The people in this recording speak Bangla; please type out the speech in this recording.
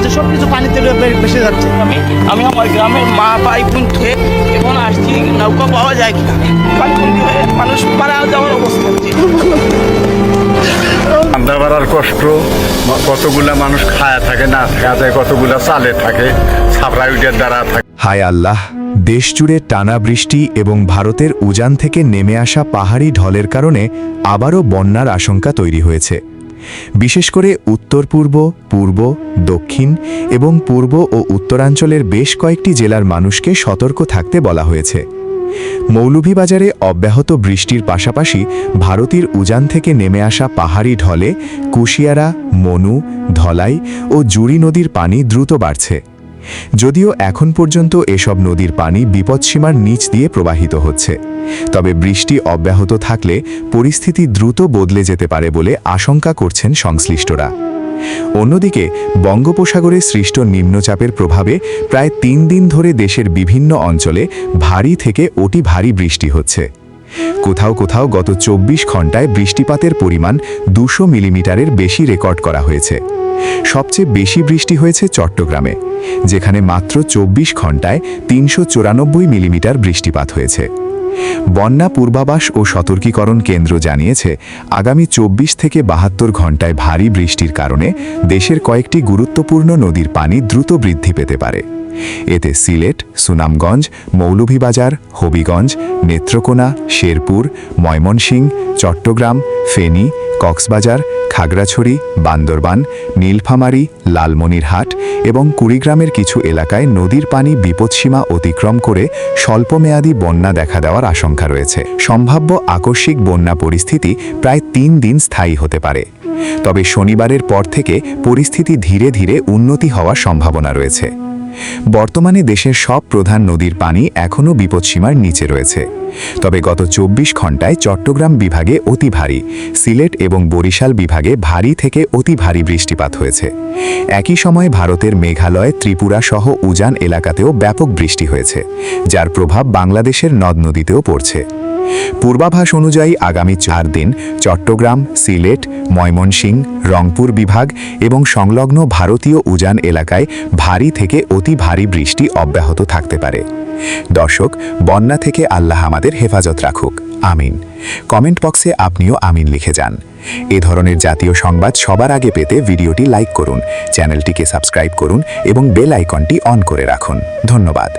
আছে সব কিছু পানিতে ভেসে যাচ্ছে। আমি আমার গ্রামের মা ভাই বোনকে এখন আসছি, নৌকা পাওয়া যায় কিনা, পানিবন্দী হয়ে মানুষ মারা যাওয়ার অবস্থা হচ্ছে। রান্না বাড়ার কষ্ট, কতগুলা মানুষ খায়া থাকে, না খাওয়া যায়, কতগুলা চালে থাকে, ছাপড়া উইটার দ্বারা থাকে। হায় আল্লাহ, দেশজুড়ে টানা বৃষ্টি এবং ভারতের উজান থেকে নেমে আসা পাহাড়ি ঢলের কারণে আবারও বন্যার আশঙ্কা তৈরি হয়েছে। বিশেষ করে উত্তর পূর্ব, পূর্ব, দক্ষিণ এবং পূর্ব ও উত্তরাঞ্চলের বেশ কয়েকটি জেলার মানুষকে সতর্ক থাকতে বলা হয়েছে। মৌলভীবাজারে অব্যাহত বৃষ্টির পাশাপাশি ভারতের উজান থেকে নেমে আসা পাহাড়ি ঢলে কুশিয়ারা, মনু, ধলাই ও জুড়ি নদীর পানি দ্রুত বাড়ছে। যদিও এখন পর্যন্ত এসব নদীর পানি বিপদসীমার নিচ দিয়ে প্রবাহিত হচ্ছে, তবে বৃষ্টি অব্যাহত থাকলে পরিস্থিতি দ্রুত বদলে যেতে পারে বলে আশঙ্কা করছেন সংশ্লিষ্টরা। অন্যদিকে বঙ্গোপসাগরে সৃষ্ট নিম্নচাপের প্রভাবে প্রায় 3 দিন ধরে দেশের বিভিন্ন অঞ্চলে ভারী থেকে অতি ভারী বৃষ্টি হচ্ছে। কোথাও কোথাও গত 24 ঘন্টায় বৃষ্টিপাতের পরিমাণ 200 মিলিমিটারের বেশি রেকর্ড করা হয়েছে। সবচেয়ে বেশি বৃষ্টি হয়েছে চট্টগ্রামে, যেখানে মাত্র 24 ঘন্টায় 394 মিলিমিটার বৃষ্টিপাত হয়েছে। বন্যা পূর্বাভাস ও সতর্কীকরণ কেন্দ্র জানিয়েছে, আগামী 24 থেকে 72 ঘন্টায় ভারী বৃষ্টির কারণে দেশের কয়েকটি গুরুত্বপূর্ণ নদীর পানি দ্রুত বৃদ্ধি পেতে পারে। এতে সিলেট, সুনামগঞ্জ, মৌলভীবাজার, হবিগঞ্জ, নেত্রকোনা, শেরপুর, ময়মনসিংহ, চট্টগ্রাম, ফেনী, কক্সবাজার, খাগড়াছড়ি, বান্দরবান, নীলফামারী, লালমনিরহাট এবং কুড়িগ্রামের কিছু এলাকায় নদীর পানি বিপদসীমা অতিক্রম করে স্বল্পমেয়াদী বন্যা দেখা দেওয়ার আশঙ্কা রয়েছে। সম্ভাব্য আকস্মিক বন্যা পরিস্থিতি প্রায় 3 দিন স্থায়ী হতে পারে, তবে শনিবারের পর থেকে পরিস্থিতি ধীরে ধীরে উন্নতি হওয়ার সম্ভাবনা রয়েছে। বর্তমানে দেশের সব প্রধান নদীর পানি এখনও বিপদসীমার নিচে রয়েছে, তবে গত 24 ঘন্টায় চট্টগ্রাম বিভাগে অতি ভারী, সিলেট এবং বরিশাল বিভাগে ভারী থেকে অতি ভারী বৃষ্টিপাত হয়েছে। একই সময়ে ভারতের মেঘালয়, ত্রিপুরা সহ উজান এলাকাতেও ব্যাপক বৃষ্টি হয়েছে, যার প্রভাব বাংলাদেশের নদ নদীতেও পড়ছে। পূর্বাভাস অনুযায়ী আগামী 4 দিন চট্টগ্রাম, সিলেট, ময়মনসিংহ, রংপুর বিভাগ এবং সংলগ্ন ভারতীয় উজান এলাকায় ভারী থেকে অতি ভারী বৃষ্টি অব্যাহত থাকতে পারে। দর্শক, বন্যা থেকে আল্লাহ আমাদের হেফাজত রাখুক, আমিন। কমেন্ট বক্সে আপনিও আমিন লিখে যান। এ ধরনের জাতীয় সংবাদ সবার আগে পেতে ভিডিওটি লাইক করুন, চ্যানেলটিকে সাবস্ক্রাইব করুন এবং বেল আইকনটি অন করে রাখুন। ধন্যবাদ।